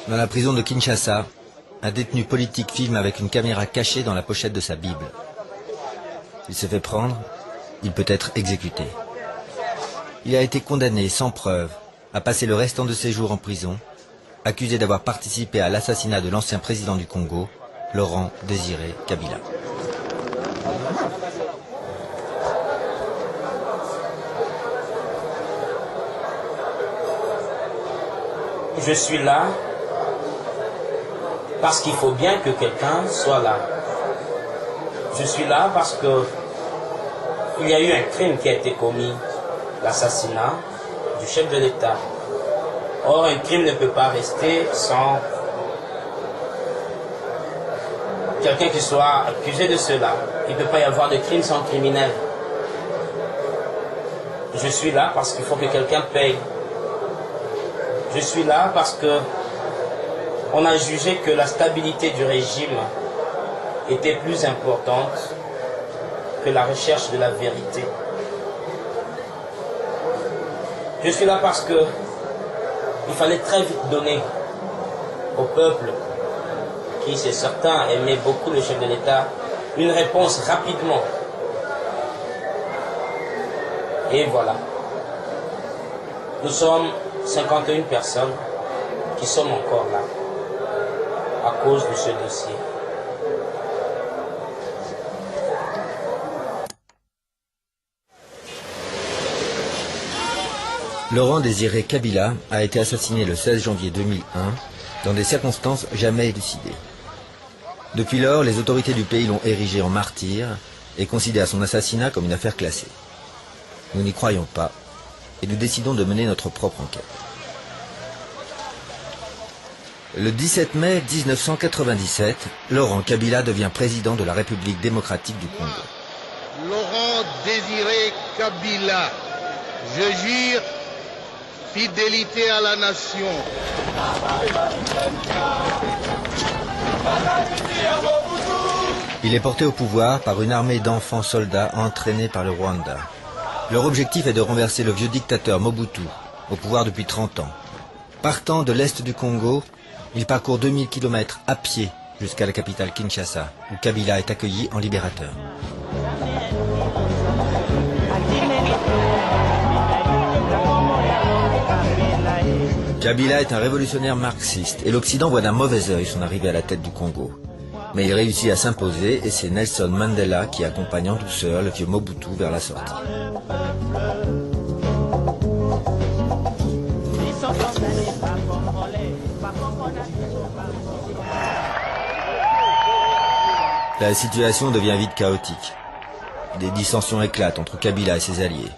Dans la prison de Kinshasa, un détenu politique filme avec une caméra cachée dans la pochette de sa Bible. Il se fait prendre, il peut être exécuté. Il a été condamné sans preuve à passer le restant de ses jours en prison, accusé d'avoir participé à l'assassinat de l'ancien président du Congo, Laurent Désiré Kabila. Je suis là parce qu'il faut bien que quelqu'un soit là. Je suis là parce que il y a eu un crime qui a été commis, l'assassinat du chef de l'État. Or, un crime ne peut pas rester sans quelqu'un qui soit accusé de cela. Il ne peut pas y avoir de crime sans criminel. Je suis là parce qu'il faut que quelqu'un paye. Je suis là parce que on a jugé que la stabilité du régime était plus importante que la recherche de la vérité. Je suis là parce que il fallait très vite donner au peuple, qui c'est certain aimait beaucoup le chef de l'État, une réponse rapidement. Et voilà. Nous sommes 51 personnes qui sommes encore là à cause de ce dossier. Laurent Désiré Kabila a été assassiné le 16 janvier 2001 dans des circonstances jamais élucidées. Depuis lors, les autorités du pays l'ont érigé en martyr et considèrent son assassinat comme une affaire classée. Nous n'y croyons pas et nous décidons de mener notre propre enquête. Le 17 mai 1997, Laurent Kabila devient président de la République démocratique du Congo. Laurent Désiré Kabila, je jure fidélité à la nation. Il est porté au pouvoir par une armée d'enfants soldats entraînés par le Rwanda. Leur objectif est de renverser le vieux dictateur Mobutu, au pouvoir depuis 30 ans. Partant de l'est du Congo, il parcourt 2000 km à pied jusqu'à la capitale Kinshasa, où Kabila est accueilli en libérateur. Kabila est un révolutionnaire marxiste et l'Occident voit d'un mauvais œil son arrivée à la tête du Congo. Mais il réussit à s'imposer et c'est Nelson Mandela qui accompagne en douceur le vieux Mobutu vers la sortie. La situation devient vite chaotique. Des dissensions éclatent entre Kabila et ses alliés.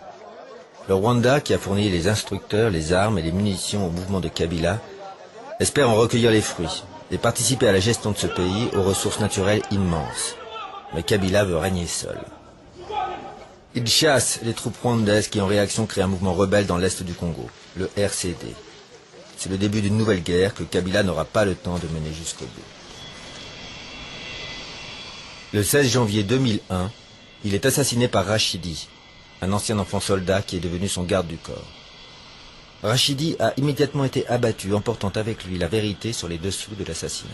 Le Rwanda, qui a fourni les instructeurs, les armes et les munitions au mouvement de Kabila, espère en recueillir les fruits et participer à la gestion de ce pays aux ressources naturelles immenses. Mais Kabila veut régner seul. Il chasse les troupes rwandaises qui en réaction créent un mouvement rebelle dans l'est du Congo, le RCD. C'est le début d'une nouvelle guerre que Kabila n'aura pas le temps de mener jusqu'au bout. Le 16 janvier 2001, il est assassiné par Rachidi, un ancien enfant soldat qui est devenu son garde du corps. Rachidi a immédiatement été abattu, emportant avec lui la vérité sur les dessous de l'assassinat.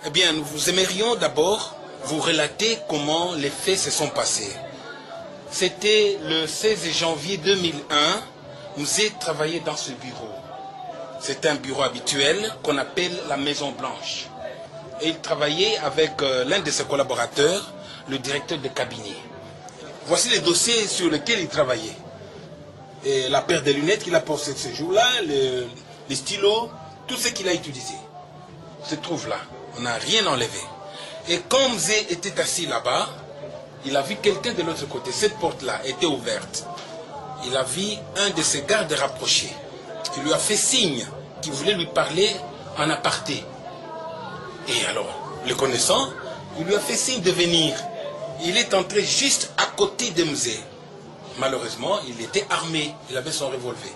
Eh bien, nous aimerions d'abord vous relater comment les faits se sont passés. C'était le 16 janvier 2001, nous avons travaillé dans ce bureau. C'est un bureau habituel qu'on appelle la Maison Blanche. Et il travaillait avec l'un de ses collaborateurs, le directeur de cabinet. Voici les dossiers sur lesquels il travaillait. Et la paire de lunettes qu'il a portées ce jour-là, les stylos, tout ce qu'il a utilisé se trouve là. On n'a rien enlevé. Et comme Zé était assis là-bas, il a vu quelqu'un de l'autre côté. Cette porte-là était ouverte. Il a vu un de ses gardes rapprochés. Il lui a fait signe qu'il voulait lui parler en aparté. Et alors, le connaissant, il lui a fait signe de venir. Il est entré juste à côté de Mzé. malheureusement, il était armé. Il avait son revolver.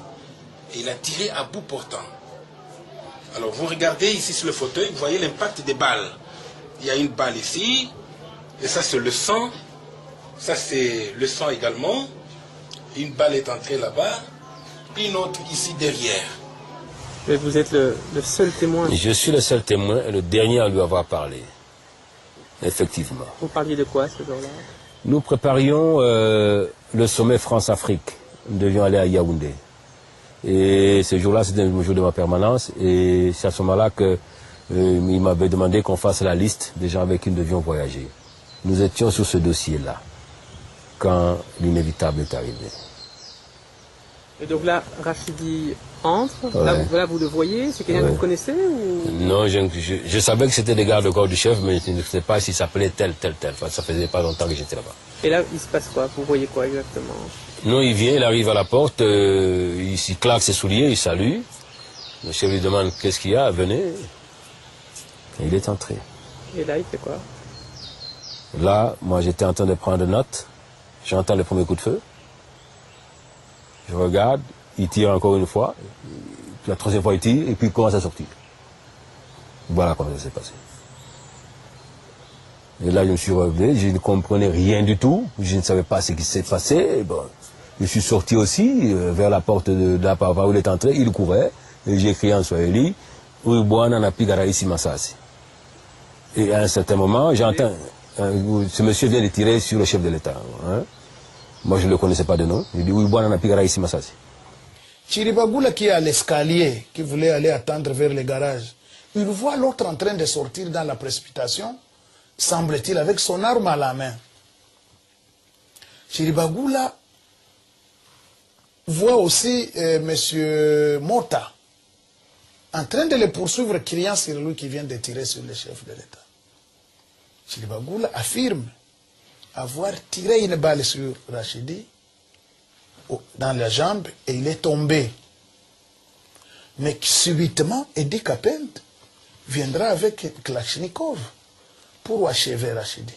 Et il a tiré à bout portant. Alors, vous regardez ici sur le fauteuil, vous voyez l'impact des balles. Il y a une balle ici. Et ça, c'est le sang. Ça, c'est le sang également. Une balle est entrée là-bas. Une autre ici derrière. Mais vous êtes le seul témoin. Je suis le seul témoin et le dernier à lui avoir parlé. Effectivement. Vous parliez de quoi ce jour-là? Nous préparions le sommet France-Afrique. Nous devions aller à Yaoundé. Et ce jour-là, c'était le jour de ma permanence. Et c'est à ce moment-là qu'il m'avait demandé qu'on fasse la liste des gens avec qui nous devions voyager. Nous étions sur ce dossier-là quand l'inévitable est arrivé. Et donc là, Rachidi entre, Ouais. là vous le voyez, c'est quelqu'un que vous connaissez ou... Non, je savais que c'était des gardes-corps du chef, mais je ne sais pas s'il s'appelait tel. Enfin, ça faisait pas longtemps que j'étais là-bas. Et là, il se passe quoi? Vous voyez quoi exactement? Non, il vient, il arrive à la porte, il claque ses souliers, il salue. Le chef lui demande qu'est-ce qu'il y a, venez. Et il est entré. Et là, il fait quoi? Là, moi j'étais en train de prendre note, j'entends le premier coup de feu. Je regarde, il tire encore une fois, puis la troisième fois il tire, et puis il commence à sortir. Voilà comment ça s'est passé. Et là, je me suis relevé, je ne comprenais rien du tout, je ne savais pas ce qui s'est passé. Et bon, je suis sorti aussi vers la porte de la par où il est entré, il courait, et j'ai crié en swahili, Uibwana na pigara ici Masasi. Et à un certain moment, j'entends, ce monsieur vient de tirer sur le chef de l'État. Hein. Moi, je ne le connaissais pas de nom. Il dit, Uibwana na pigara ici Masasi. Chiribagula qui est à l'escalier, qui voulait aller attendre vers le garage, il voit l'autre en train de sortir dans la précipitation, semble-t-il, avec son arme à la main. Chiribagula voit aussi M. Mota en train de le poursuivre, criant sur lui qui vient de tirer sur le chef de l'État. Chiribagula affirme avoir tiré une balle sur Rachidi dans la jambe et il est tombé. Mais subitement, Edi Kapend viendra avec Kalachnikov pour achever Rachidi.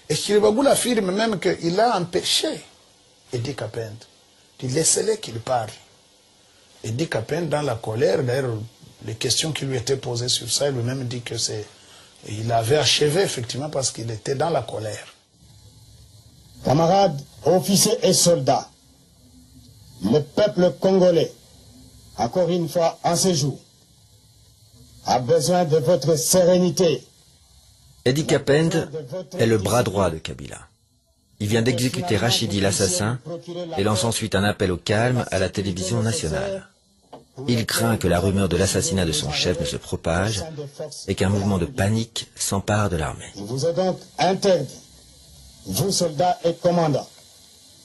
Et Chiribagula affirme même qu'il a empêché Edi Kapend de laisser qu'il parle. Edi Kapend, dans la colère, d'ailleurs, les questions qui lui étaient posées sur ça, il lui-même dit que il avait achevé effectivement parce qu'il était dans la colère. Camarades, officiers et soldats, le peuple congolais, encore une fois en ce jour, a besoin de votre sérénité. Edi Kapend est le bras droit de Kabila. Il vient d'exécuter Rachidi l'assassin et lance ensuite un appel au calme à la télévision nationale. Il craint que la rumeur de l'assassinat de son chef ne se propage et qu'un mouvement de panique s'empare de l'armée. Il vous est donc interdit, vous soldats et commandants,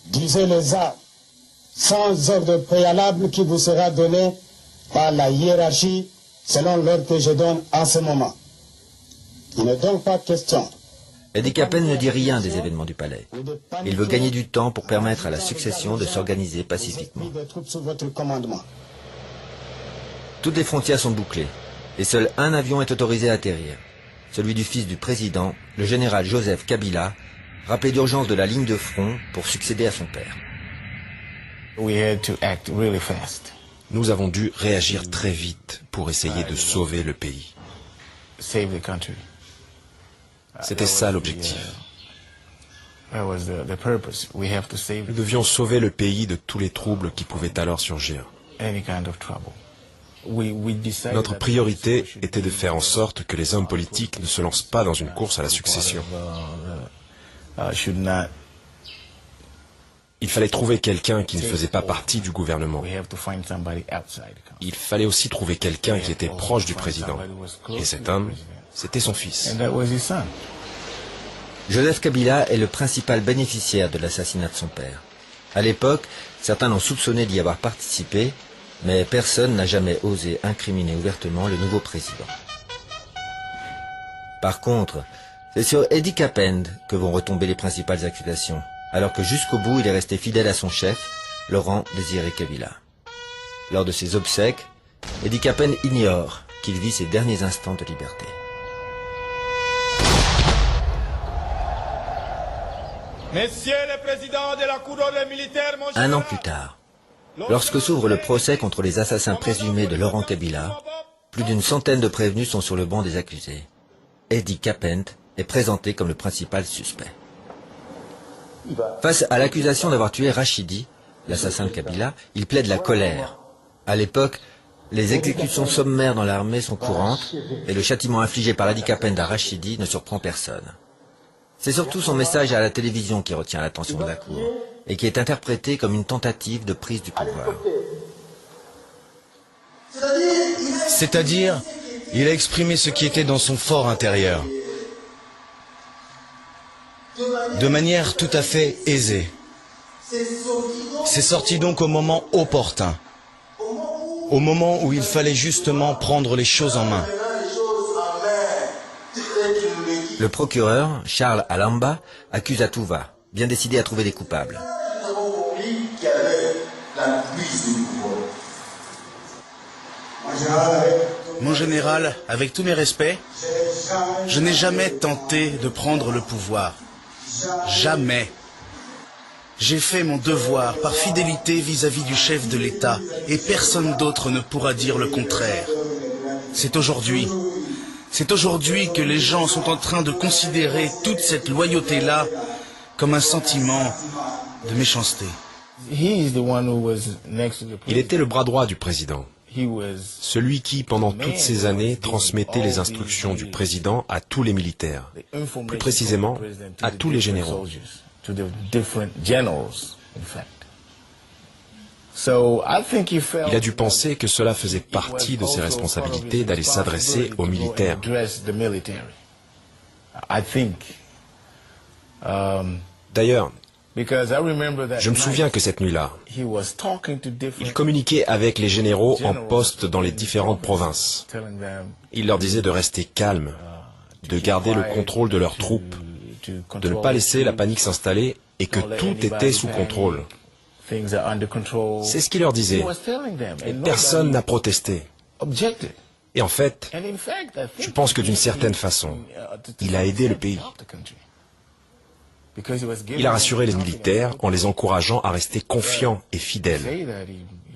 d'user les armes sans ordre préalable qui vous sera donné par la hiérarchie selon l'ordre que je donne en ce moment. Il n'est donc pas question. Edi Kapend ne dit rien des événements du palais. Il veut gagner du temps pour permettre à la succession de s'organiser pacifiquement. Toutes les frontières sont bouclées et seul un avion est autorisé à atterrir. Celui du fils du président, le général Joseph Kabila, rappelé d'urgence de la ligne de front pour succéder à son père. Nous avons dû réagir très vite pour essayer de sauver le pays. C'était ça l'objectif. Nous devions sauver le pays de tous les troubles qui pouvaient alors surgir. Notre priorité était de faire en sorte que les hommes politiques ne se lancent pas dans une course à la succession. Il fallait trouver quelqu'un qui ne faisait pas partie du gouvernement. Il fallait aussi trouver quelqu'un qui était proche du président. Et cet homme, c'était son fils. Joseph Kabila est le principal bénéficiaire de l'assassinat de son père. À l'époque, certains l'ont soupçonné d'y avoir participé, mais personne n'a jamais osé incriminer ouvertement le nouveau président. Par contre, c'est sur Edi Kapend que vont retomber les principales accusations, alors que jusqu'au bout il est resté fidèle à son chef, Laurent Désiré Kabila. Lors de ses obsèques, Edi Kapend ignore qu'il vit ses derniers instants de liberté. Messieurs les présidents de la Cour d'ordre militaire, mon Un an plus tard, lorsque s'ouvre le procès contre les assassins présumés de Laurent Kabila, plus d'une centaine de prévenus sont sur le banc des accusés. Edi Kapent est présenté comme le principal suspect. Face à l'accusation d'avoir tué Rachidi, l'assassin de Kabila, il plaide la colère. À l'époque, les exécutions sommaires dans l'armée sont courantes et le châtiment infligé par Edi Kapent à Rachidi ne surprend personne. C'est surtout son message à la télévision qui retient l'attention de la Cour et qui est interprété comme une tentative de prise du pouvoir. C'est-à-dire, il a exprimé ce qui était dans son fort intérieur, de manière tout à fait aisée. C'est sorti donc au moment opportun, au moment où il fallait justement prendre les choses en main. Le procureur, Charles Alamba, accuse à tout va, bien décidé à trouver des coupables. Mon général, avec tous mes respects, je n'ai jamais tenté de prendre le pouvoir. Jamais. J'ai fait mon devoir par fidélité vis-à-vis du chef de l'État et personne d'autre ne pourra dire le contraire. C'est aujourd'hui que les gens sont en train de considérer toute cette loyauté-là comme un sentiment de méchanceté. Il était le bras droit du président. Celui qui, pendant toutes ces années, transmettait les instructions du président à tous les militaires, plus précisément à tous les généraux. Il a dû penser que cela faisait partie de ses responsabilités d'aller s'adresser aux militaires. D'ailleurs, je me souviens que cette nuit-là, il communiquait avec les généraux en poste dans les différentes provinces. Il leur disait de rester calmes, de garder le contrôle de leurs troupes, de ne pas laisser la panique s'installer et que tout était sous contrôle. C'est ce qu'il leur disait. Et personne n'a protesté. Et en fait, je pense que d'une certaine façon, il a aidé le pays. Il a rassuré les militaires en les encourageant à rester confiants et fidèles.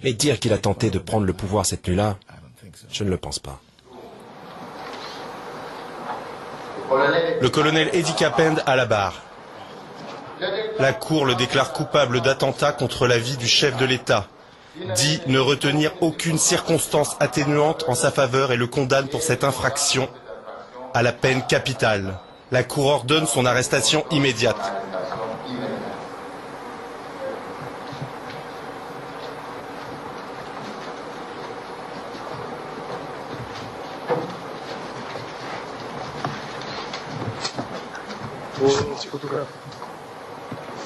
Mais dire qu'il a tenté de prendre le pouvoir cette nuit-là, je ne le pense pas. Le colonel Edi Kapent à la barre. La Cour le déclare coupable d'attentat contre la vie du chef de l'État, dit ne retenir aucune circonstance atténuante en sa faveur et le condamne pour cette infraction à la peine capitale. La Cour ordonne son arrestation immédiate.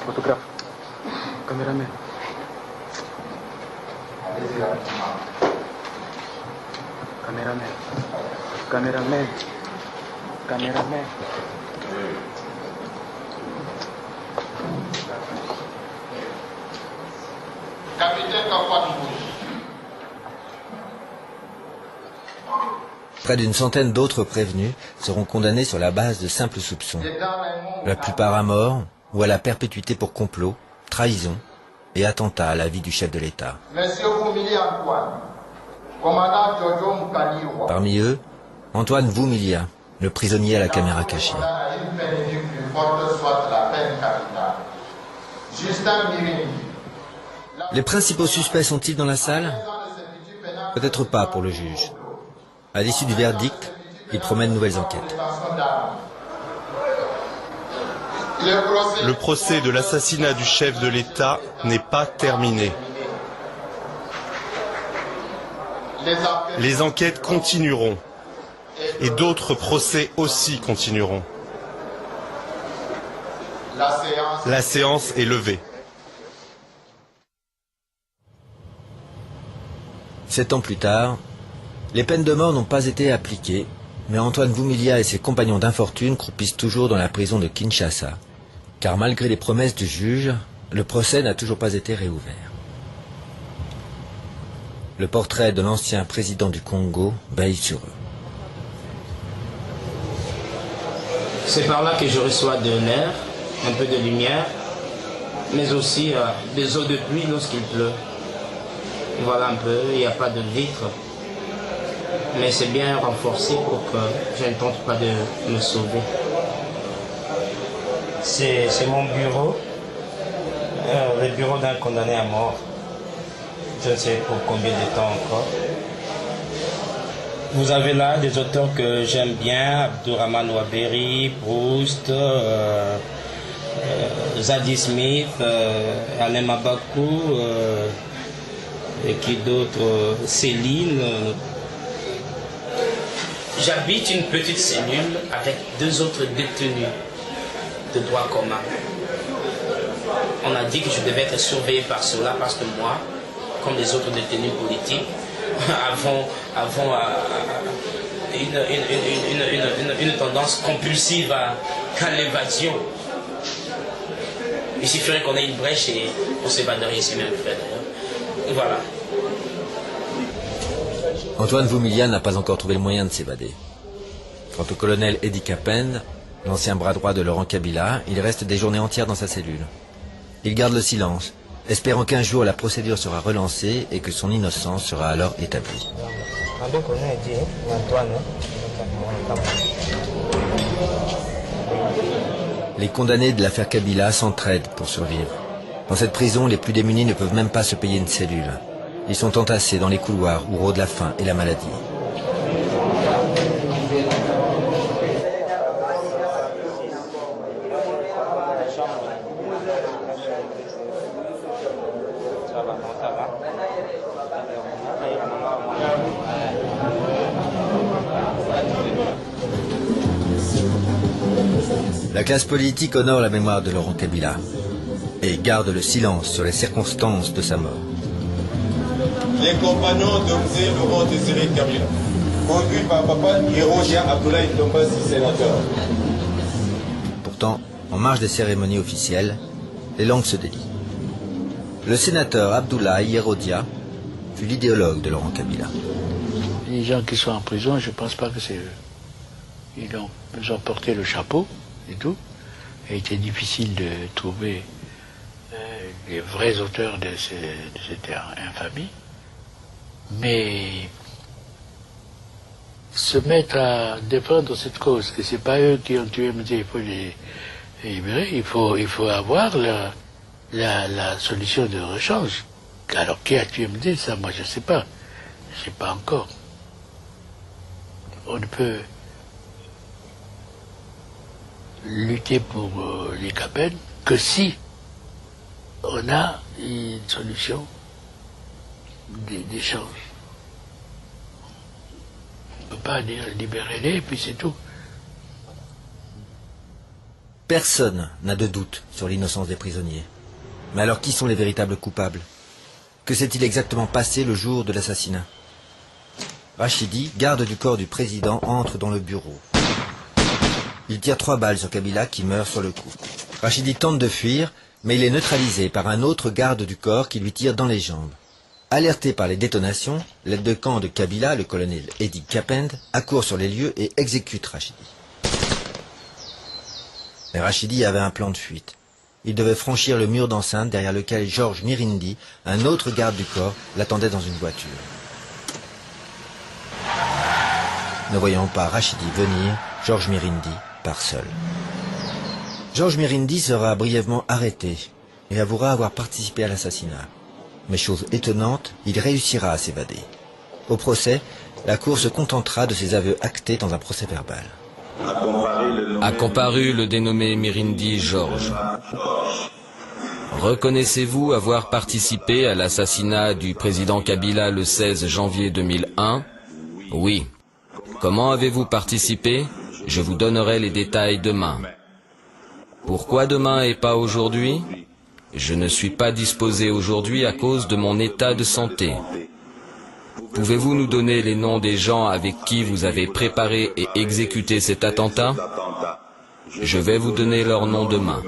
Photographe. Caméraman. Caméraman. Caméraman. Caméraman. Capitaine Capoine. Près d'une centaine d'autres prévenus seront condamnés sur la base de simples soupçons. La plupart à mort ou à la perpétuité pour complot, trahison et attentat à la vie du chef de l'État. Parmi eux, Antoine Vumilia, le prisonnier à la caméra cachée. Les principaux suspects sont-ils dans la salle? Peut-être pas pour le juge. À l'issue du verdict, il promet de nouvelles enquêtes. Le procès de l'assassinat du chef de l'État n'est pas terminé. Les enquêtes continueront et d'autres procès aussi continueront. La séance est levée. 7 ans plus tard, les peines de mort n'ont pas été appliquées, mais Antoine Vumilia et ses compagnons d'infortune croupissent toujours dans la prison de Kinshasa. Car malgré les promesses du juge, le procès n'a toujours pas été réouvert. Le portrait de l'ancien président du Congo veille sur eux. C'est par là que je reçois de l'honneur un peu de lumière, mais aussi des eaux de pluie lorsqu'il pleut. Voilà un peu, il n'y a pas de vitre, mais c'est bien renforcé pour que je ne tente pas de me sauver. C'est mon bureau, le bureau d'un condamné à mort. Je ne sais pour combien de temps encore. Vous avez là des auteurs que j'aime bien, Abdurrahman Waberi, Proust, Zadie Smith, Alain Mabakou, et qui d'autres, Céline. J'habite une petite cellule avec 2 autres détenus de droit commun. On a dit que je devais être surveillé par cela parce que moi, comme les autres détenus politiques, avons une tendance compulsive à l'évasion. Il suffirait qu'on ait une brèche et on s'évaderait ici même. Voilà. Antoine Voumilia n'a pas encore trouvé le moyen de s'évader. Quant au colonel Edi Kapend, l'ancien bras droit de Laurent Kabila, il reste des journées entières dans sa cellule. Il garde le silence, espérant qu'un jour la procédure sera relancée et que son innocence sera alors établie. Les condamnés de l'affaire Kabila s'entraident pour survivre. Dans cette prison, les plus démunis ne peuvent même pas se payer une cellule. Ils sont entassés dans les couloirs où rôdent la faim et la maladie. La classe politique honore la mémoire de Laurent Kabila et garde le silence sur les circonstances de sa mort. Les compagnons de M. Laurent Désiré Kabila, conduits par Papa Yerodia Abdoulaye Tombasi, sénateur. Pourtant, en marge des cérémonies officielles, les langues se délient. Le sénateur Abdoulaye Yerodia fut l'idéologue de Laurent Kabila. Les gens qui sont en prison, je ne pense pas que c'est eux. Ils ont porté le chapeau et tout. Il a été difficile de trouver les vrais auteurs de cette infamie. Mais se mettre à défendre cette cause, que c'est pas eux qui ont tué MD, il faut les libérer, il faut avoir la solution de rechange. Alors qui a tué MD, ça moi je sais pas. Je sais pas encore. On ne peut lutter pour les Kapend que si on a une solution d'échange. On ne peut pas dire libérer-les et puis c'est tout. Personne n'a de doute sur l'innocence des prisonniers. Mais alors qui sont les véritables coupables? Que s'est-il exactement passé le jour de l'assassinat? Rachidi, garde du corps du président, entre dans le bureau. Il tire 3 balles sur Kabila qui meurt sur le coup. Rachidi tente de fuir, mais il est neutralisé par un autre garde du corps qui lui tire dans les jambes. Alerté par les détonations, l'aide de camp de Kabila, le colonel Edi Kapend, accourt sur les lieux et exécute Rachidi. Mais Rachidi avait un plan de fuite. Il devait franchir le mur d'enceinte derrière lequel Georges Mirindi, un autre garde du corps, l'attendait dans une voiture. Ne voyant pas Rachidi venir, Georges Mirindi part seul. Georges Mirindi sera brièvement arrêté et avouera avoir participé à l'assassinat. Mais chose étonnante, il réussira à s'évader. Au procès, la Cour se contentera de ses aveux actés dans un procès verbal. A comparu le dénommé Mirindi Georges. Reconnaissez-vous avoir participé à l'assassinat du président Kabila le 16 janvier 2001? Oui. Comment avez-vous participé? Je vous donnerai les détails demain. Pourquoi demain et pas aujourd'hui? Je ne suis pas disposé aujourd'hui à cause de mon état de santé. Pouvez-vous nous donner les noms des gens avec qui vous avez préparé et exécuté cet attentat? Je vais vous donner leurs noms demain.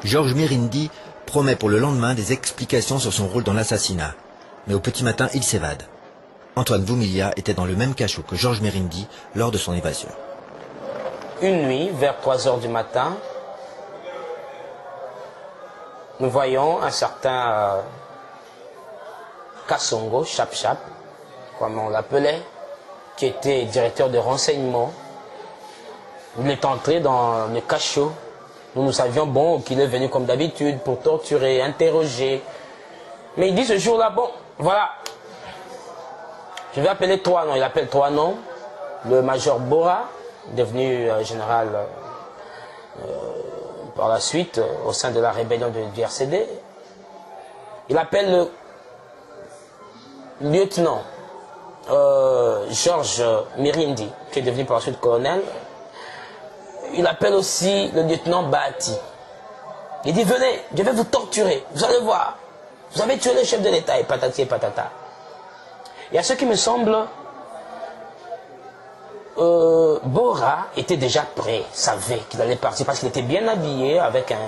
Georges Mirindi promet pour le lendemain des explications sur son rôle dans l'assassinat. Mais au petit matin, il s'évade. Antoine Voumilia était dans le même cachot que Georges Mirindi lors de son évasion. Une nuit, vers 3 heures du matin, nous voyons un certain Kassongo, Chap Chap, comme on l'appelait, qui était directeur de renseignement. Il est entré dans le cachot. Nous savions, bon, qu'il est venu comme d'habitude pour torturer, interroger. Mais il dit ce jour-là, bon, voilà, je vais appeler trois noms. Il appelle trois noms. Le major Bora, devenu général par la suite au sein de la rébellion du RCD. Il appelle le lieutenant Georges Mirindi, qui est devenu par la suite colonel. Il appelle aussi le lieutenant Bahati. Il dit, venez, je vais vous torturer, vous allez voir. Vous avez tué le chef de l'État, et patati et patata. Et à ce qui me semble, Bora était déjà prêt, savait qu'il allait partir, parce qu'il était bien habillé, avec un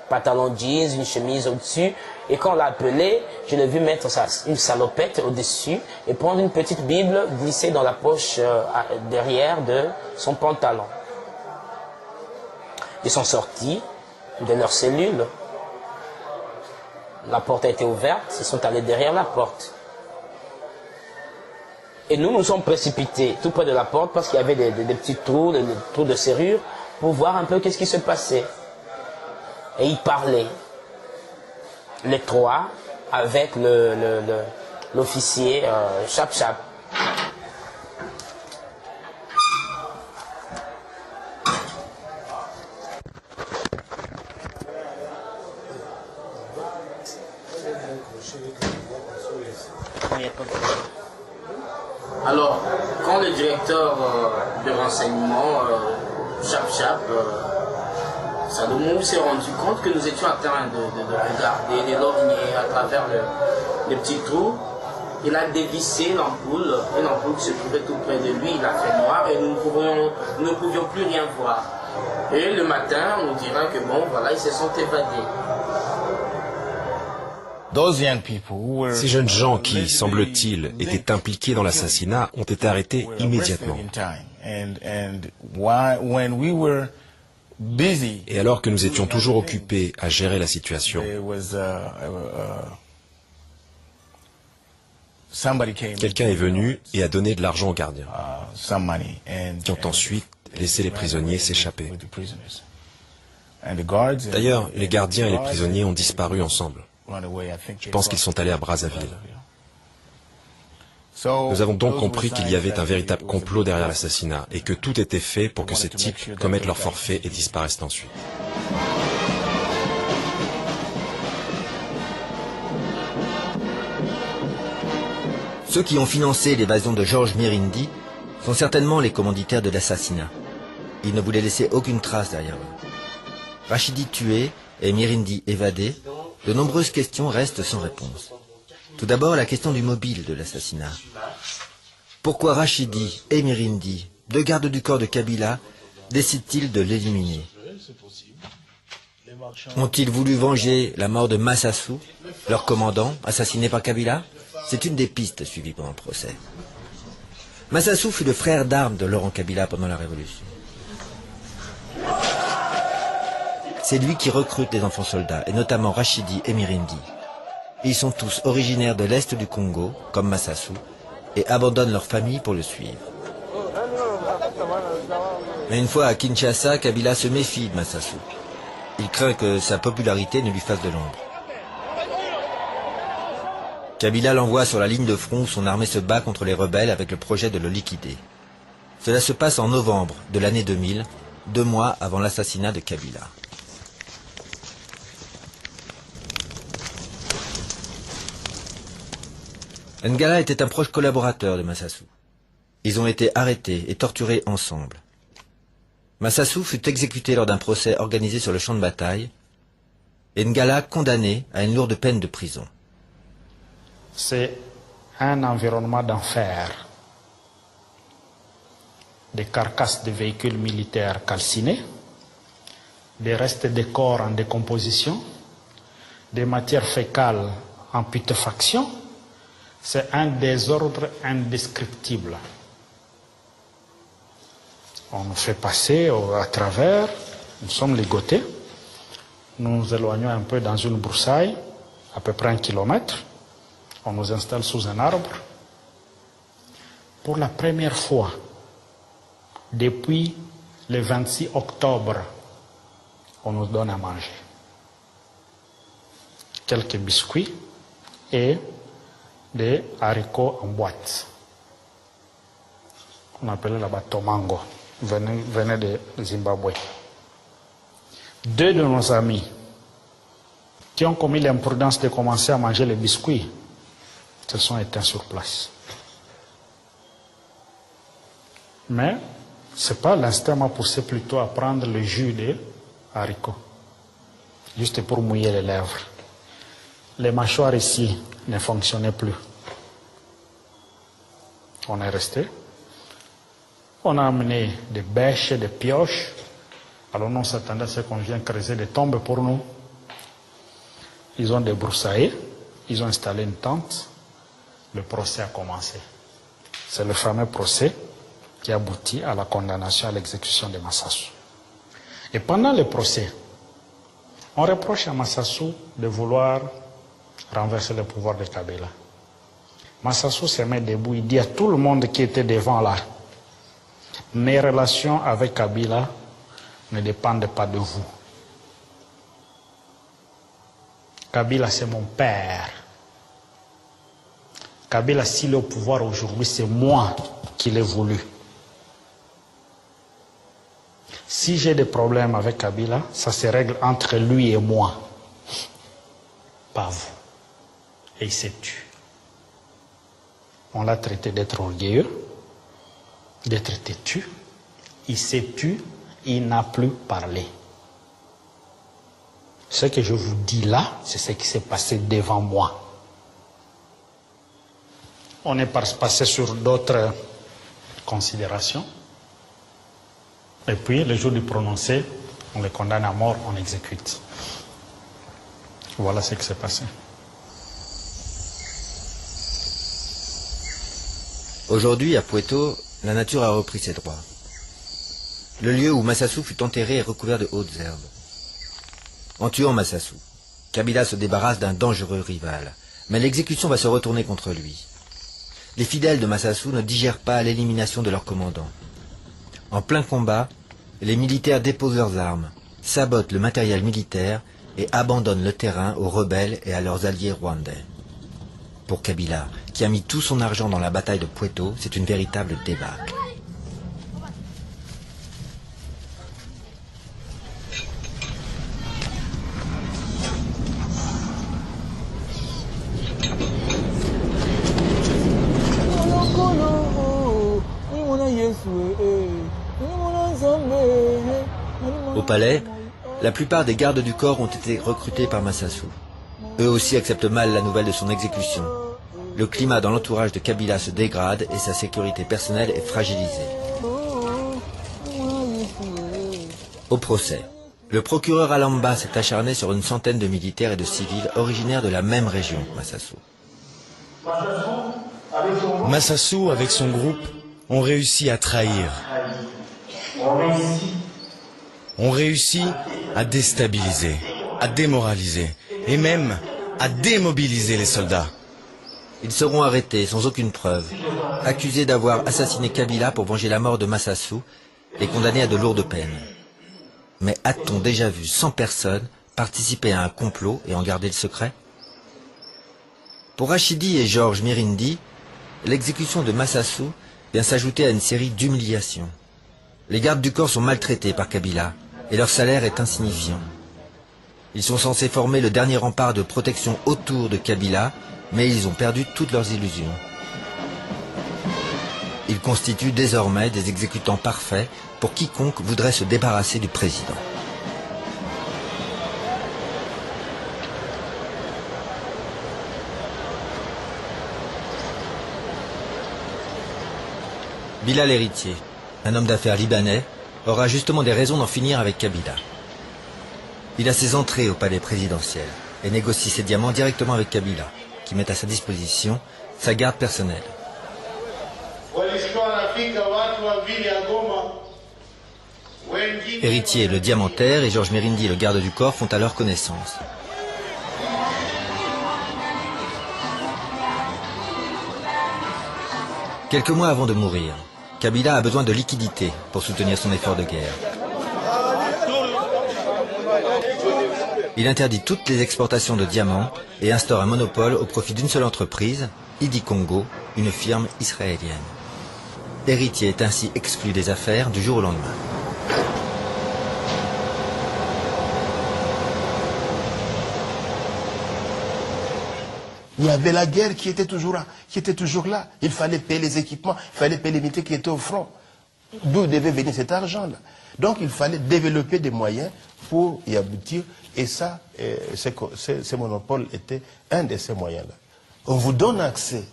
pantalon jeans, une chemise au-dessus. Et quand on l'a appelé, je l'ai vu mettre une salopette au-dessus et prendre une petite Bible glissée dans la poche derrière de son pantalon. Ils sont sortis de leur cellule. La porte a été ouverte, ils sont allés derrière la porte. Et nous sommes précipités tout près de la porte parce qu'il y avait des petits trous, des trous de serrure, pour voir un peu qu'est-ce qui se passait. Et ils parlaient, les trois, avec l'officier Chap Chap. Alors, quand le directeur de renseignement, Chap Chap, Salomon s'est rendu compte que nous étions en train de regarder, de lorgner à travers le petit trou, il a dévissé l'ampoule, une ampoule qui se trouvait tout près de lui, il a fait noir et nous ne pouvions plus rien voir. Et le matin, on nous dira que bon, voilà, ils se sont évadés. Ces jeunes gens qui, semble-t-il, étaient impliqués dans l'assassinat ont été arrêtés immédiatement. Et alors que nous étions toujours occupés à gérer la situation, quelqu'un est venu et a donné de l'argent aux gardiens, qui ont ensuite laissé les prisonniers s'échapper. D'ailleurs, les gardiens et les prisonniers ont disparu ensemble. Je pense qu'ils sont allés à Brazzaville. Nous avons donc compris qu'il y avait un véritable complot derrière l'assassinat et que tout était fait pour que ces types commettent leur forfait et disparaissent ensuite. Ceux qui ont financé l'évasion de Georges Mirindi sont certainement les commanditaires de l'assassinat. Ils ne voulaient laisser aucune trace derrière eux. Rachidi tué et Mirindi évadé, de nombreuses questions restent sans réponse. Tout d'abord, la question du mobile de l'assassinat. Pourquoi Rachidi et Mirindi, deux gardes du corps de Kabila, décident-ils de l'éliminer? Ont-ils voulu venger la mort de Massassou, leur commandant, assassiné par Kabila? C'est une des pistes suivies pendant le procès. Massassou fut le frère d'armes de Laurent Kabila pendant la Révolution. C'est lui qui recrute les enfants soldats, et notamment Rachidi et Mirindi. Ils sont tous originaires de l'Est du Congo, comme Massassou, et abandonnent leur famille pour le suivre. Mais une fois à Kinshasa, Kabila se méfie de Massassou. Il craint que sa popularité ne lui fasse de l'ombre. Kabila l'envoie sur la ligne de front où son armée se bat contre les rebelles avec le projet de le liquider. Cela se passe en novembre de l'année 2000, 2 mois avant l'assassinat de Kabila. Ngala était un proche collaborateur de Massassou. Ils ont été arrêtés et torturés ensemble. Massassou fut exécuté lors d'un procès organisé sur le champ de bataille et Ngala condamné à une lourde peine de prison. C'est un environnement d'enfer. Des carcasses de véhicules militaires calcinés, des restes de corps en décomposition, des matières fécales en putréfaction. C'est un désordre indescriptible. On nous fait passer à travers, nous sommes ligotés, nous nous éloignons un peu dans une broussaille, à peu près 1 kilomètre. On nous installe sous un arbre. Pour la première fois, depuis le 26 octobre, on nous donne à manger. Quelques biscuits et des haricots en boîte. On appelait là-bas tomango, venait de Zimbabwe. 2 de nos amis qui ont commis l'imprudence de commencer à manger les biscuits se sont éteints sur place. Mais c'est pas l'instinct m'a poussé plutôt à prendre le jus des haricots, juste pour mouiller les lèvres. Les mâchoires ici ne fonctionnaient plus. On est resté. On a amené des bêches, des pioches. Alors nous on s'attendait à ce qu'on vienne creuser des tombes pour nous. Ils ont débroussaillé, ils ont installé une tente. Le procès a commencé. C'est le fameux procès qui aboutit à la condamnation à l'exécution de Massassou. Et pendant le procès, on reproche à Massassou de vouloir renverser le pouvoir de Kabila. Massassou se met debout, il dit à tout le monde qui était devant là, mes relations avec Kabila ne dépendent pas de vous. Kabila c'est mon père. Kabila s'il est au pouvoir aujourd'hui, c'est moi qui l'ai voulu. Si j'ai des problèmes avec Kabila, ça se règle entre lui et moi, pas vous. Et il s'est tué. On l'a traité d'être orgueilleux, d'être têtu. Il s'est tué, il n'a plus parlé. Ce que je vous dis là, c'est ce qui s'est passé devant moi. On est passé sur d'autres considérations. Et puis, le jour du prononcé, on les condamne à mort, on exécute. Voilà ce qui s'est passé. Aujourd'hui, à Puerto, la nature a repris ses droits. Le lieu où Massassou fut enterré est recouvert de hautes herbes. En tuant Massassou, Kabila se débarrasse d'un dangereux rival, mais l'exécution va se retourner contre lui. Les fidèles de Massassou ne digèrent pas l'élimination de leur commandant. En plein combat, les militaires déposent leurs armes, sabotent le matériel militaire et abandonnent le terrain aux rebelles et à leurs alliés rwandais. Pour Kabila, qui a mis tout son argent dans la bataille de Puerto, c'est une véritable débâcle. Au palais, la plupart des gardes du corps ont été recrutés par Massassou. Eux aussi acceptent mal la nouvelle de son exécution. Le climat dans l'entourage de Kabila se dégrade et sa sécurité personnelle est fragilisée. Au procès, le procureur Alamba s'est acharné sur une centaine de militaires et de civils originaires de la même région que Massassou. Massassou, avec son groupe, ont réussi à trahir. On réussit à déstabiliser, à démoraliser et même à démobiliser les soldats. Ils seront arrêtés sans aucune preuve, accusés d'avoir assassiné Kabila pour venger la mort de Massassou et condamnés à de lourdes peines. Mais a-t-on déjà vu 100 personnes participer à un complot et en garder le secret? Pour Rachidi et Georges Mirindi, l'exécution de Massassou vient s'ajouter à une série d'humiliations. Les gardes du corps sont maltraités par Kabila et leur salaire est insignifiant. Ils sont censés former le dernier rempart de protection autour de Kabila, mais ils ont perdu toutes leurs illusions. Ils constituent désormais des exécutants parfaits pour quiconque voudrait se débarrasser du président. Bilal Héritier, un homme d'affaires libanais, aura justement des raisons d'en finir avec Kabila. Il a ses entrées au palais présidentiel et négocie ses diamants directement avec Kabila, qui met à sa disposition sa garde personnelle. Héritier, le diamantaire, et Georges Mirindi, le garde du corps, font alors connaissance. Quelques mois avant de mourir, Kabila a besoin de liquidités pour soutenir son effort de guerre. Il interdit toutes les exportations de diamants et instaure un monopole au profit d'une seule entreprise, Idi Congo, une firme israélienne. Héritier est ainsi exclu des affaires du jour au lendemain. Il y avait la guerre qui était toujours là. Il fallait payer les équipements, il fallait payer les militaires qui étaient au front. D'où devait venir cet argent-là? Donc il fallait développer des moyens pour y aboutir. Et ça, ce monopole était un de ces moyens-là. On vous donne accès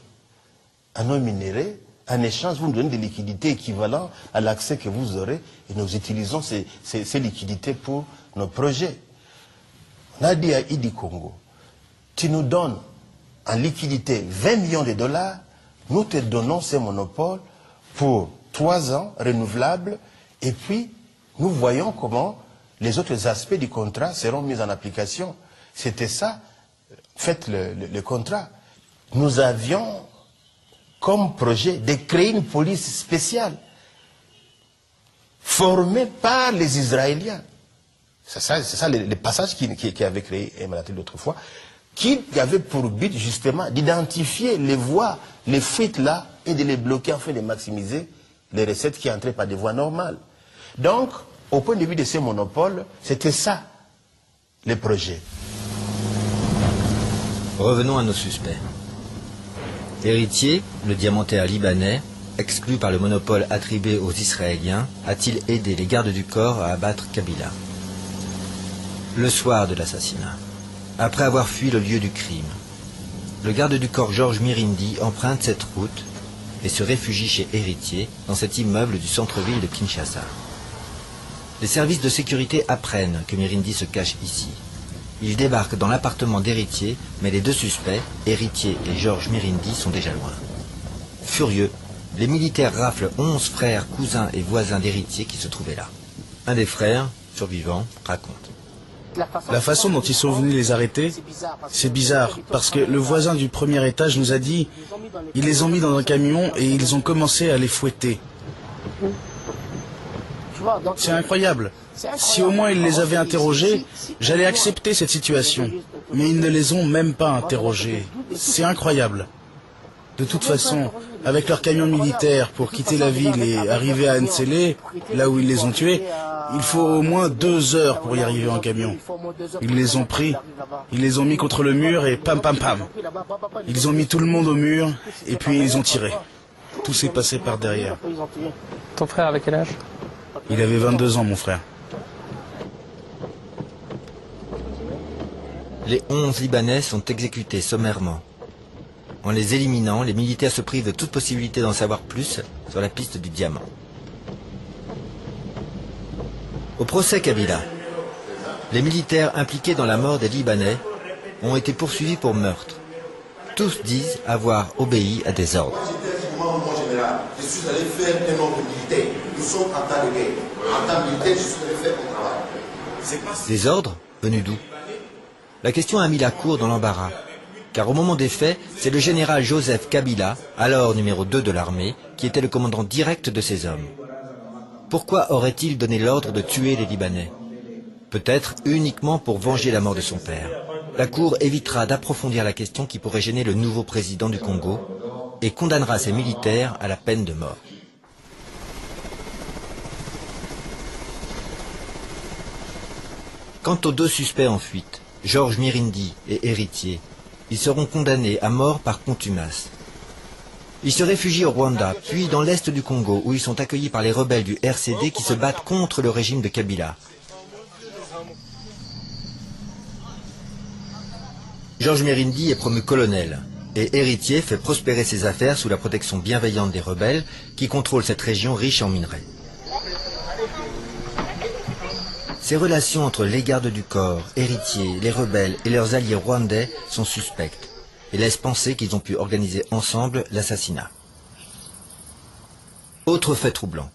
à nos minéraux. En échange, vous nous donnez des liquidités équivalentes à l'accès que vous aurez. Et nous utilisons ces liquidités pour nos projets. On a dit à Idi Congo, tu nous donnes en liquidité 20 millions de dollars, nous te donnons ces monopoles pour 3 ans renouvelables, et puis nous voyons comment les autres aspects du contrat seront mis en application. C'était ça, faites le contrat. Nous avions comme projet de créer une police spéciale formée par les Israéliens. C'est ça le passage qui avait créé Emmanuel l'autre fois, qui avait pour but justement d'identifier les voies, les fuites là, et de les bloquer afin de maximiser les recettes qui entraient par des voies normales. Donc, au point de vue de ces monopoles, c'était ça, les projets. Revenons à nos suspects. Héritier, le diamantaire libanais, exclu par le monopole attribué aux Israéliens, a-t-il aidé les gardes du corps à abattre Kabila? Le soir de l'assassinat, après avoir fui le lieu du crime, le garde du corps Georges Mirindi emprunte cette route et se réfugie chez Héritier, dans cet immeuble du centre-ville de Kinshasa. Les services de sécurité apprennent que Mirindi se cache ici. Ils débarquent dans l'appartement d'Héritier, mais les deux suspects, Héritier et Georges Mirindi, sont déjà loin. Furieux, les militaires raflent 11 frères, cousins et voisins d'Héritier qui se trouvaient là. Un des frères, survivant, raconte. La façon dont ils sont venus les arrêter, c'est bizarre, parce que le voisin du premier étage nous a dit, ils les ont mis dans un camion et ils ont commencé à les fouetter. C'est incroyable. Si au moins ils les avaient interrogés, j'allais accepter cette situation. Mais ils ne les ont même pas interrogés. C'est incroyable. De toute façon, avec leur camion militaire pour quitter la ville et arriver à Nsele, là où ils les ont tués, il faut au moins 2 heures pour y arriver en camion. Ils les ont pris, ils les ont mis contre le mur et pam pam pam. Ils ont mis tout le monde au mur et puis ils ont tiré. Tout s'est passé par derrière. Ton frère avait quel âge? Il avait 22 ans, mon frère. Les 11 Libanais sont exécutés sommairement. En les éliminant, les militaires se privent de toute possibilité d'en savoir plus sur la piste du diamant. Au procès Kabila, les militaires impliqués dans la mort des Libanais ont été poursuivis pour meurtre. Tous disent avoir obéi à des ordres. Je suis allé faire un ordre militaire. Nous sommes en temps de guerre. En temps militaire, je suis allé faire mon travail. Des ordres venus d'où? La question a mis la cour dans l'embarras, car au moment des faits, c'est le général Joseph Kabila, alors numéro 2 de l'armée, qui était le commandant direct de ces hommes. Pourquoi aurait-il donné l'ordre de tuer les Libanais? Peut-être uniquement pour venger la mort de son père. La cour évitera d'approfondir la question qui pourrait gêner le nouveau président du Congo et condamnera ces militaires à la peine de mort. Quant aux 2 suspects en fuite, Georges Mirindi et Héritier, ils seront condamnés à mort par contumace. Ils se réfugient au Rwanda, puis dans l'est du Congo, où ils sont accueillis par les rebelles du RCD qui se battent contre le régime de Kabila. Georges Mirindi est promu colonel, et Héritier fait prospérer ses affaires sous la protection bienveillante des rebelles qui contrôlent cette région riche en minerais. Ces relations entre les gardes du corps, Héritier, les rebelles et leurs alliés rwandais sont suspectes et laissent penser qu'ils ont pu organiser ensemble l'assassinat. Autre fait troublant,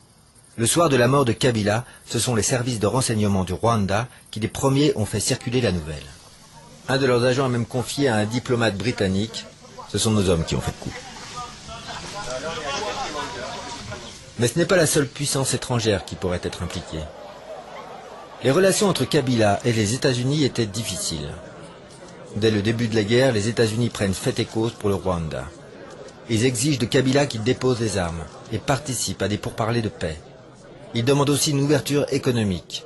Le soir de la mort de Kabila, ce sont les services de renseignement du Rwanda qui les premiers ont fait circuler la nouvelle. Un de leurs agents a même confié à un diplomate britannique, ce sont nos hommes qui ont fait le coup. Mais ce n'est pas la seule puissance étrangère qui pourrait être impliquée. Les relations entre Kabila et les États-Unis étaient difficiles. Dès le début de la guerre, les États-Unis prennent fait et cause pour le Rwanda. Ils exigent de Kabila qu'il dépose les armes et participe à des pourparlers de paix. Ils demandent aussi une ouverture économique.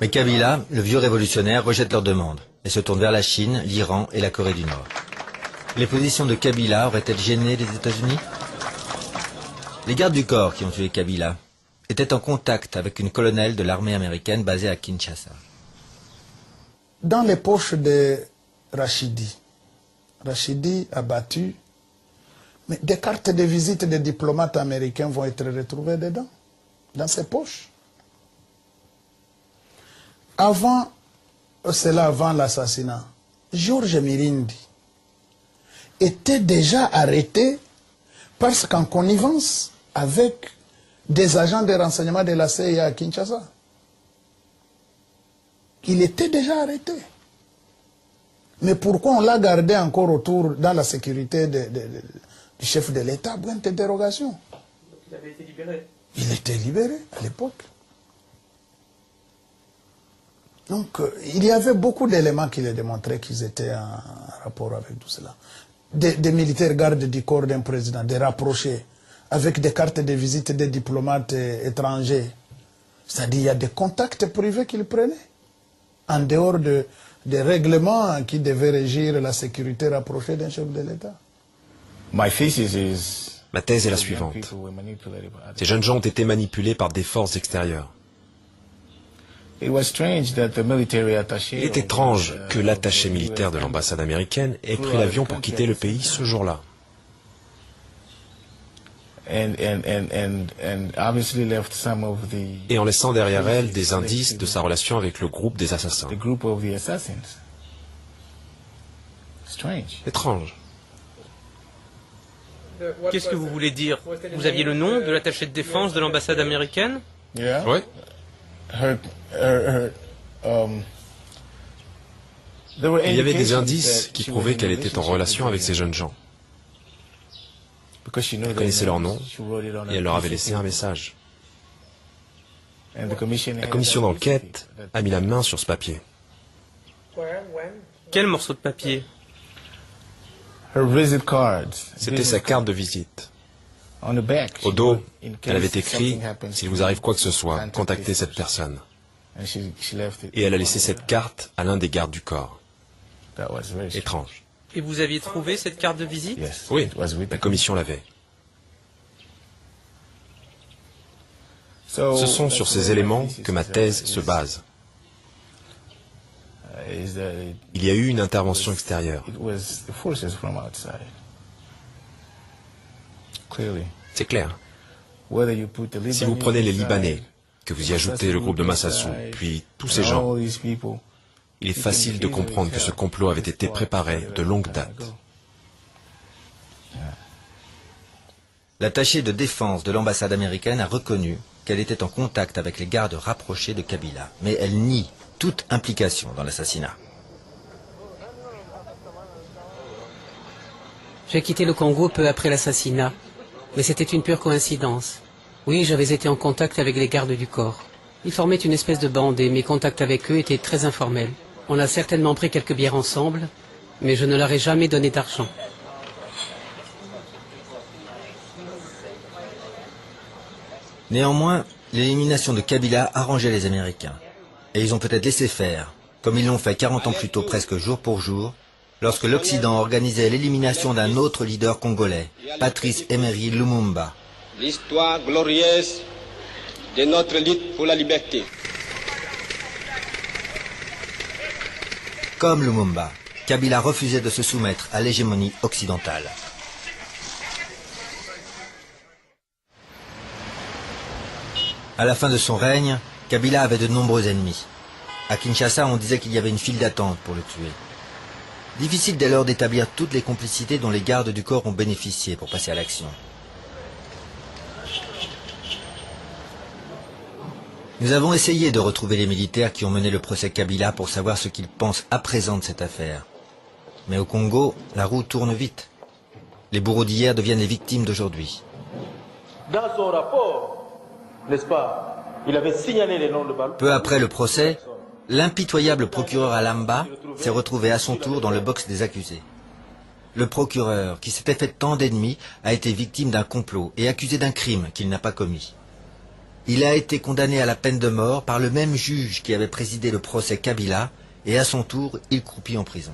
Mais Kabila, le vieux révolutionnaire, rejette leurs demandes et se tourne vers la Chine, l'Iran et la Corée du Nord. Les positions de Kabila auraient-elles gêné les États-Unis? Les gardes du corps qui ont tué Kabila étaient en contact avec une colonelle de l'armée américaine basée à Kinshasa. Dans les poches de Rachidi, Rachidi a battu, mais des cartes de visite des diplomates américains vont être retrouvées dedans, dans ses poches. Avant l'assassinat, Georges Mirindi était déjà arrêté parce qu'en connivence avec des agents de renseignement de la CIA à Kinshasa. Il était déjà arrêté. Mais pourquoi on l'a gardé encore autour dans la sécurité du chef de l'État? Point d'interrogation. Il avait été libéré. Il était libéré à l'époque. Donc, il y avait beaucoup d'éléments qui les démontraient qu'ils étaient en rapport avec tout cela. Des militaires gardes du corps d'un président, des rapprochés, avec des cartes de visite des diplomates étrangers. C'est-à-dire qu'il y a des contacts privés qu'ils prenaient, en dehors des règlements qui devaient régir la sécurité rapprochée d'un chef de l'État. Ma thèse est la suivante. Ces jeunes gens ont été manipulés par des forces extérieures. Il est étrange que l'attaché militaire de l'ambassade américaine ait pris l'avion pour quitter le pays ce jour-là. Et en laissant derrière elle des indices de sa relation avec le groupe des assassins. Étrange. Qu'est-ce que vous voulez dire? Vous aviez le nom de l'attaché de défense de l'ambassade américaine? Oui. Il y avait des indices qui prouvaient qu'elle était en relation avec ces jeunes gens. Elle connaissait leur nom et elle leur avait laissé un message. La commission d'enquête a mis la main sur ce papier. Quel morceau de papier? C'était sa carte de visite. Au dos, elle avait écrit « S'il vous arrive quoi que ce soit, contactez cette personne ». Et elle a laissé cette carte à l'un des gardes du corps. Étrange. Et vous aviez trouvé cette carte de visite? Oui, la commission l'avait. Ce sont sur ces éléments que ma thèse se base. Il y a eu une intervention extérieure. C'est clair. Si vous prenez les Libanais, que vous y ajoutez le groupe de Massassou, puis tous ces gens, il est facile de comprendre que ce complot avait été préparé de longue date. L'attaché de défense de l'ambassade américaine a reconnu qu'elle était en contact avec les gardes rapprochés de Kabila, mais elle nie toute implication dans l'assassinat. J'ai quitté le Congo peu après l'assassinat, mais c'était une pure coïncidence. Oui, j'avais été en contact avec les gardes du corps. Ils formaient une espèce de bande et mes contacts avec eux étaient très informels. On a certainement pris quelques bières ensemble, mais je ne leur ai jamais donné d'argent. Néanmoins, l'élimination de Kabila arrangeait les Américains. Et ils ont peut-être laissé faire, comme ils l'ont fait 40 ans plus tôt presque jour pour jour, lorsque l'Occident organisait l'élimination d'un autre leader congolais, Patrice Emery Lumumba. L'histoire glorieuse de notre lutte pour la liberté. Comme Lumumba, Kabila refusait de se soumettre à l'hégémonie occidentale. À la fin de son règne, Kabila avait de nombreux ennemis. À Kinshasa, on disait qu'il y avait une file d'attente pour le tuer. Difficile dès lors d'établir toutes les complicités dont les gardes du corps ont bénéficié pour passer à l'action. Nous avons essayé de retrouver les militaires qui ont mené le procès Kabila pour savoir ce qu'ils pensent à présent de cette affaire. Mais au Congo, la roue tourne vite. Les bourreaux d'hier deviennent les victimes d'aujourd'hui. Dans son rapport, n'est-ce pas, il avait signalé les noms de Balou. Peu après le procès, l'impitoyable procureur Alamba s'est retrouvé à son tour dans le box des accusés. Le procureur, qui s'était fait tant d'ennemis, a été victime d'un complot et accusé d'un crime qu'il n'a pas commis. Il a été condamné à la peine de mort par le même juge qui avait présidé le procès Kabila et à son tour, il croupit en prison.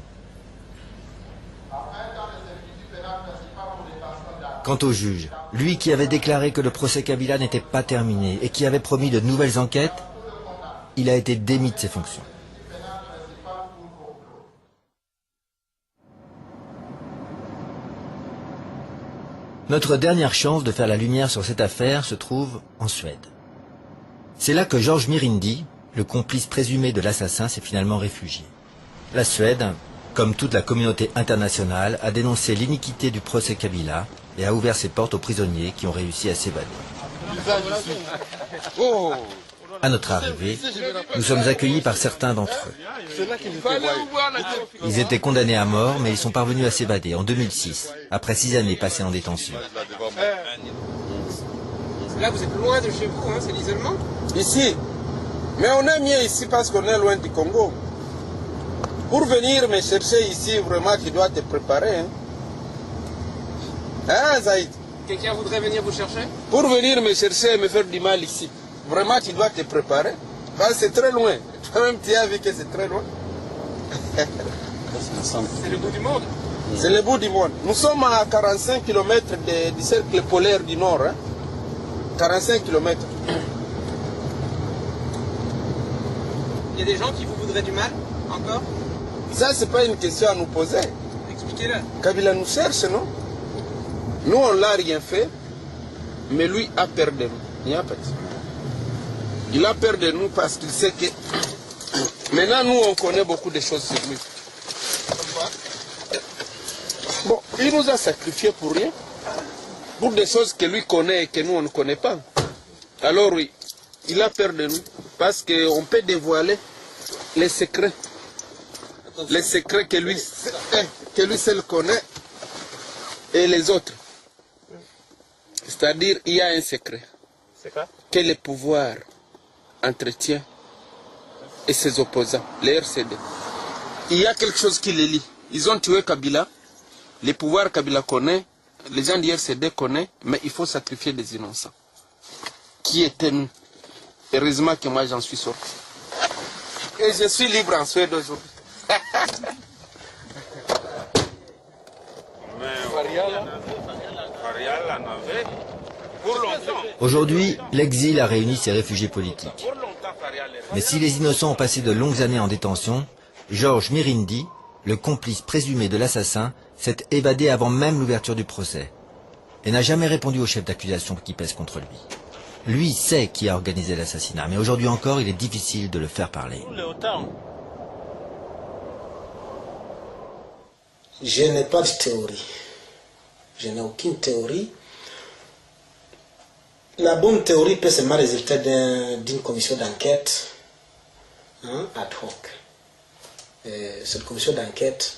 Quant au juge, lui qui avait déclaré que le procès Kabila n'était pas terminé et qui avait promis de nouvelles enquêtes, il a été démis de ses fonctions. Notre dernière chance de faire la lumière sur cette affaire se trouve en Suède. C'est là que Georges Mirindi, le complice présumé de l'assassin, s'est finalement réfugié. La Suède, comme toute la communauté internationale, a dénoncé l'iniquité du procès Kabila et a ouvert ses portes aux prisonniers qui ont réussi à s'évader. À notre arrivée, nous sommes accueillis par certains d'entre eux. Ils étaient condamnés à mort, mais ils sont parvenus à s'évader en 2006, après 6 années passées en détention. Là, vous êtes loin de chez vous, hein, c'est l'isolement? Ici. Mais on est mieux ici parce qu'on est loin du Congo. Pour venir me chercher ici, vraiment, tu dois te préparer. Hein, Zaïd? Quelqu'un voudrait venir vous chercher? Pour venir me chercher et me faire du mal ici, vraiment, tu dois te préparer. C'est très loin. Toi-même, tu as vu que c'est très loin. C'est le bout du monde? C'est le bout du monde. Nous sommes à 45 km du cercle polaire du Nord. Hein? 45 km. Il y a des gens qui vous voudraient du mal, encore? Ça, c'est pas une question à nous poser. Expliquez-le. Kabila nous cherche, non? Nous, on l'a rien fait, mais lui a peur de nous. Il y a pas de... Il a peur de nous parce qu'il sait que... Maintenant, nous, on connaît beaucoup de choses sur lui. Bon, il nous a sacrifiés pour rien. Pour des choses que lui connaît et que nous, on ne connaît pas. Alors oui, il a peur de nous. Parce qu'on peut dévoiler les secrets. Les secrets que lui seul connaît et les autres. C'est-à-dire, il y a un secret. C'est quoi? Que le pouvoir entretient et ses opposants, les RCD. Il y a quelque chose qui les lie. Ils ont tué Kabila. Le pouvoir Kabila connaît. Les gens du RCD connaissent, mais il faut sacrifier des innocents. Qui étaient nous? Heureusement que moi j'en suis sorti. Et je suis libre en Suède aujourd'hui. Aujourd'hui, l'exil a réuni ces réfugiés politiques. Mais si les innocents ont passé de longues années en détention, Georges Mirindi, le complice présumé de l'assassin, s'est évadé avant même l'ouverture du procès et n'a jamais répondu au chef d'accusation qui pèse contre lui. Lui sait qui a organisé l'assassinat, mais aujourd'hui encore, il est difficile de le faire parler. Je n'ai pas de théorie. Je n'ai aucune théorie. La bonne théorie peut seulement résulter d'une commission d'enquête ad hoc. Cette commission d'enquête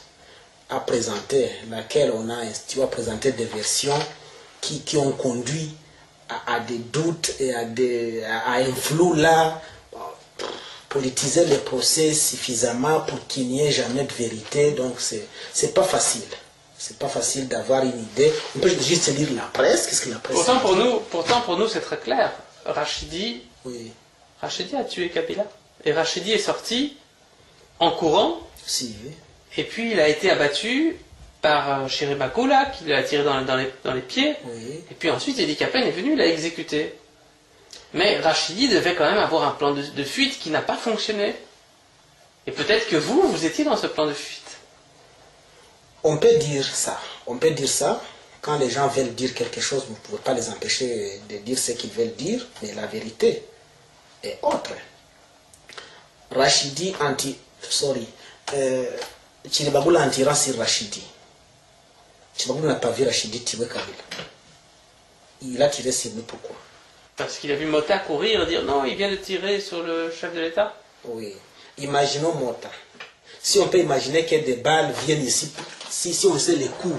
a présenté, laquelle on a présenté des versions qui ont conduit à des doutes et à un flou là, politiser le procès suffisamment pour qu'il n'y ait jamais de vérité. Donc c'est pas facile. C'est pas facile d'avoir une idée. On peut juste lire la presse. Qu'est-ce que la presse Pourtant pour nous c'est très clair. Rachidi a tué Kabila. Et Rachidi est sorti en courant. Si. Et puis il a été abattu par Chiribakoula qui l'a tiré dans les pieds. Oui. Et puis ensuite Idi Kapen est venu, il l'a exécuté. Mais Rachidi devait quand même avoir un plan de fuite qui n'a pas fonctionné. Et peut-être que vous étiez dans ce plan de fuite. On peut dire ça. On peut dire ça. Quand les gens veulent dire quelque chose, vous ne pouvez pas les empêcher de dire ce qu'ils veulent dire. Mais la vérité est autre. Rachidi Chiribakoula en tirant sur Rachidi. Chiribakoula n'a pas vu Rachidi tuer Kabila. Il a tiré sur lui pourquoi? Parce qu'il a vu Mota courir et dire non, il vient de tirer sur le chef de l'État. Oui. Imaginons Mota. Si on peut imaginer que des balles viennent ici, si on sait les coups,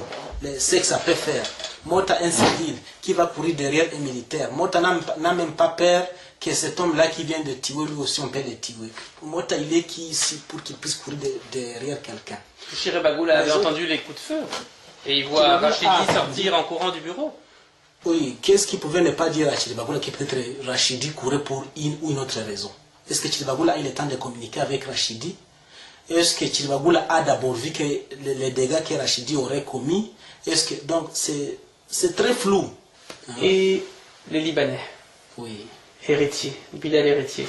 ce que ça peut faire. Mota, un civil qui va courir derrière un militaire. Mota n'a même pas peur que cet homme-là qui vient de tuer, lui aussi on peut le tuer. Mota, il est qui ici pour qu'il puisse courir derrière quelqu'un. Chiré Bagoula avait entendu les coups de feu. Et il voit Rachidi sortir en courant du bureau. Oui, qu'est-ce qu'il pouvait ne pas dire à Chiré Bagoula que peut-être Rachidi courait pour une ou une autre raison? Est-ce que Chiré Bagoula a eu le temps de communiquer avec Rachidi? Est-ce que Chiré Bagoula a d'abord vu que les dégâts que Rachidi aurait commis? Est-ce que donc c'est très flou. Et les Libanais? Oui. Héritier, Bilal héritier.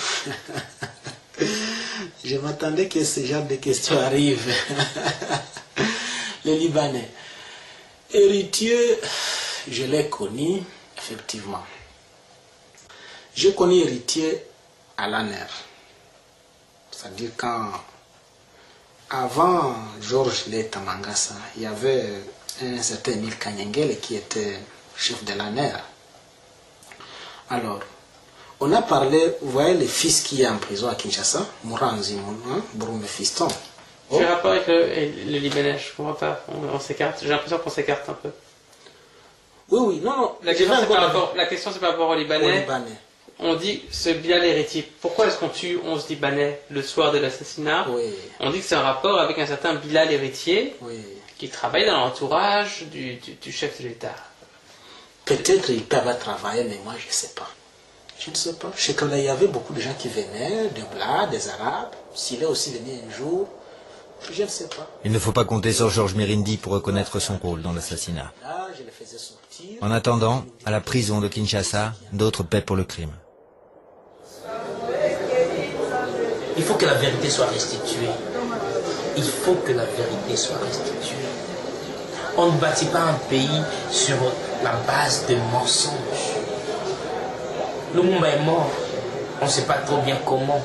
Je m'attendais que ce genre de questions arrivent. Les Libanais. Héritier, je l'ai connu, effectivement. J'ai connu Héritier à l'ANER. C'est-à-dire quand, avant Georges Leta Mangassa, il y avait un certain Emile Kanyengele qui était chef de l'ANER. Alors, on a parlé, vous voyez le fils qui est en prison à Kinshasa, Mouranzi, Broume Fiston. J'ai rapport avec le Libanais, je ne comprends pas, on s'écarte, j'ai l'impression qu'on s'écarte un peu. Oui, non. La question, c'est par rapport aux Libanais. On dit, ce Bilal héritier, pourquoi est-ce qu'on tue 11 Libanais le soir de l'assassinat? On dit que c'est un rapport avec un certain Bilal héritier, qui travaille dans l'entourage du chef de l'État. Peut-être ils peuvent travailler, mais moi je ne sais pas. Je ne sais pas. Je sais qu'il y avait beaucoup de gens qui venaient, des Blancs, des Arabes. S'il est aussi venu un jour, je ne sais pas. Il ne faut pas compter sur Georges Mirindi pour reconnaître son rôle dans l'assassinat. Là, je le faisais sortir. En attendant, à la prison de Kinshasa, d'autres paient pour le crime. Il faut que la vérité soit restituée. Il faut que la vérité soit restituée. On ne bâtit pas un pays sur la base de mensonges. Lumumba est mort. On ne sait pas trop bien comment.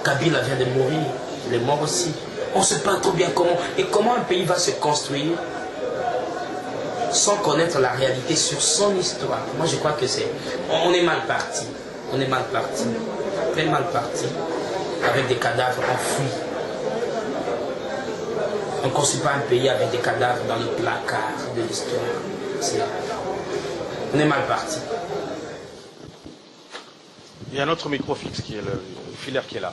Kabila vient de mourir. Il est mort aussi. On ne sait pas trop bien comment. Et comment un pays va se construire sans connaître la réalité sur son histoire? Moi, je crois que c'est... On est mal parti. On est mal parti. Très mal parti. Avec des cadavres enfouis. On ne construit pas un pays avec des cadavres dans les placards de l'histoire. On est mal parti. Il y a un autre micro fixe qui est le filaire qui est là.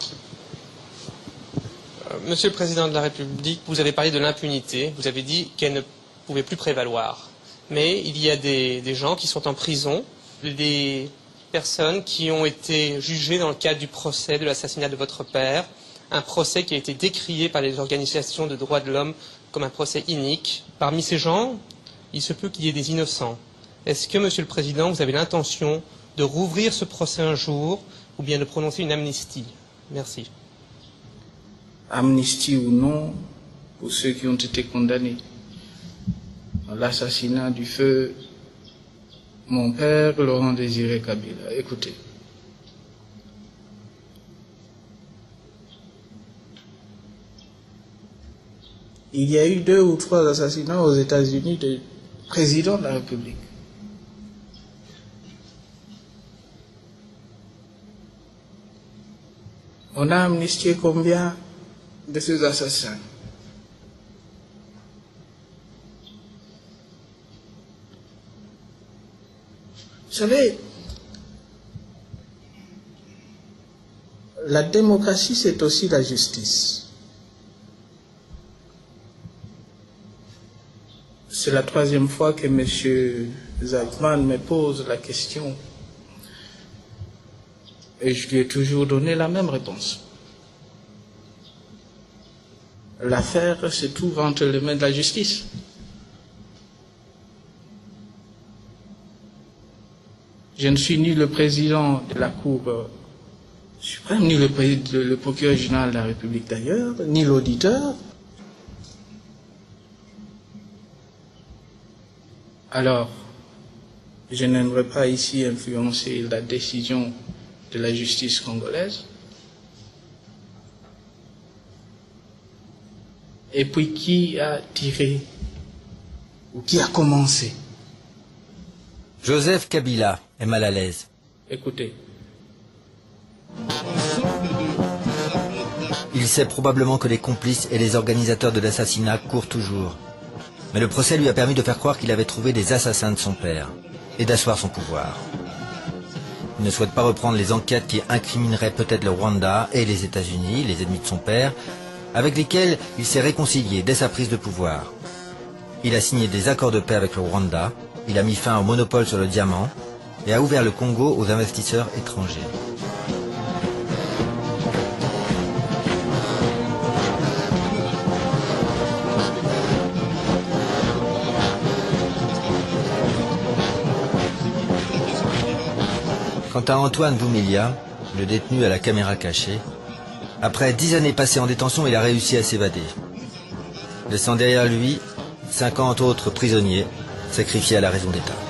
Monsieur le Président de la République, vous avez parlé de l'impunité. Vous avez dit qu'elle ne pouvait plus prévaloir. Mais il y a des gens qui sont en prison, des personnes qui ont été jugées dans le cadre du procès de l'assassinat de votre père, un procès qui a été décrié par les organisations de droits de l'homme comme un procès inique. Parmi ces gens, il se peut qu'il y ait des innocents. Est-ce que, Monsieur le Président, vous avez l'intention de rouvrir ce procès un jour ou bien de prononcer une amnistie? Merci. Amnistie ou non, pour ceux qui ont été condamnés à l'assassinat du feu mon père, Laurent Désiré Kabila. Écoutez. Il y a eu 2 ou 3 assassinats aux États-Unis de président de la République. On a amnistié combien de ces assassins? Vous savez, la démocratie, c'est aussi la justice. C'est la 3e fois que M. Zaltman me pose la question. Et je lui ai toujours donné la même réponse. L'affaire se trouve entre les mains de la justice. Je ne suis ni le président de la Cour suprême, ni le procureur général de la République d'ailleurs, ni l'auditeur. Alors, je n'aimerais pas ici influencer la décision de la justice congolaise. Et puis qui a tiré ou qui a commencé Joseph Kabila est mal à l'aise. Écoutez. Il sait probablement que les complices et les organisateurs de l'assassinat courent toujours. Mais le procès lui a permis de faire croire qu'il avait trouvé des assassins de son père et d'asseoir son pouvoir. Il ne souhaite pas reprendre les enquêtes qui incrimineraient peut-être le Rwanda et les États-Unis, les ennemis de son père, avec lesquels il s'est réconcilié dès sa prise de pouvoir. Il a signé des accords de paix avec le Rwanda, il a mis fin au monopole sur le diamant et a ouvert le Congo aux investisseurs étrangers. Quant à Antoine Vumilia, le détenu à la caméra cachée, après 10 années passées en détention, il a réussi à s'évader, laissant derrière lui 50 autres prisonniers sacrifiés à la raison d'État.